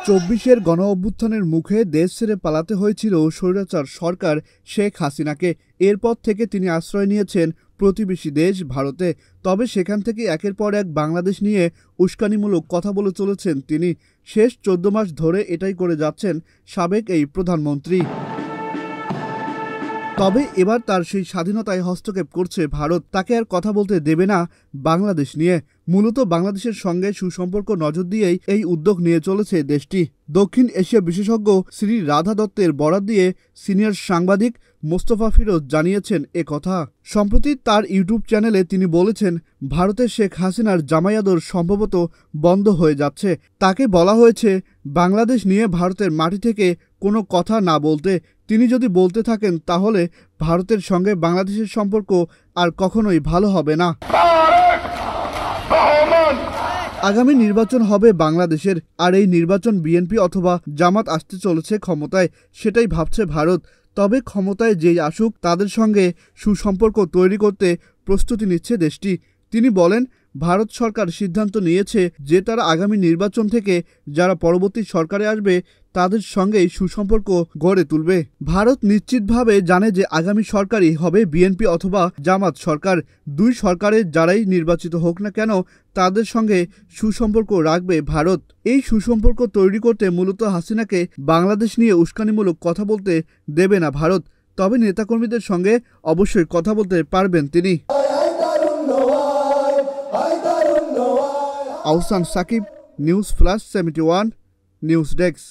২৪-এর গণঅভ্যুত্থানের মুখে দেশ ছেড়ে পালাতে হয়েছিল স্বৈরাচার সরকার শেখ হাসিনাকে। এরপর থেকে তিনি আশ্রয় নিয়েছেন প্রতিবেশী দেশ ভারতে। তবে সেখান থেকে একের পর এক বাংলাদেশ নিয়ে উস্কানিমূলক কথা বলে চলেছেন তিনি। শেষ ১৪ মাস ধরে এটাই করে যাচ্ছেন সাবেক এই প্রধানমন্ত্রী। তবে এবার তার সেই স্বাধীনতায় হস্তক্ষেপ করছে ভারত। তাকে আর কথা বলতে দেবে না বাংলাদেশ নিয়ে। মূলত বাংলাদেশের সঙ্গে সুসম্পর্ক নজর দিয়েই এই উদ্যোগ নিয়ে চলেছে দেশটি। দক্ষিণ এশিয়া বিশেষজ্ঞ শ্রী রাধা দত্তের বরাত দিয়ে সিনিয়র সাংবাদিক মোস্তফা ফিরোজ জানিয়েছেন কথা। সম্প্রতি তার ইউটিউব চ্যানেলে তিনি বলেছেন, ভারতের শেখ হাসিনার জামাই আদর সম্ভবত বন্ধ হয়ে যাচ্ছে। তাকে বলা হয়েছে বাংলাদেশ নিয়ে ভারতের মাটি থেকে কোনো কথা না বলতে। তিনি যদি বলতে থাকেন তাহলে ভারতের সঙ্গে বাংলাদেশের সম্পর্ক আর কখনোই ভালো হবে না। আগামী নির্বাচন হবে বাংলাদেশের, আর এই নির্বাচন বিএনপি অথবা জামাত আসতে চলেছে ক্ষমতায়, সেটাই ভাবছে ভারত। তবে ক্ষমতায় যেই আসুক তাদের সঙ্গে সুসম্পর্ক তৈরি করতে প্রস্তুতি নিচ্ছে দেশটি। তিনি বলেন, ভারত সরকার সিদ্ধান্ত নিয়েছে যে তারা আগামী নির্বাচন থেকে যারা পরবর্তী সরকারে আসবে তাদের সঙ্গেই সুসম্পর্ক গড়ে তুলবে। ভারত নিশ্চিতভাবে জানে যে আগামী সরকারই হবে বিএনপি অথবা জামাত সরকার। দুই সরকারের যারাই নির্বাচিত হোক না কেন তাদের সঙ্গে সুসম্পর্ক রাখবে ভারত। এই সুসম্পর্ক তৈরি করতে মূলত হাসিনাকে বাংলাদেশ নিয়ে উস্কানিমূলক কথা বলতে দেবে না ভারত। তবে নেতাকর্মীদের সঙ্গে অবশ্যই কথা বলতে পারবেন তিনি। Ahsan Sakib, news flash 71, news desk.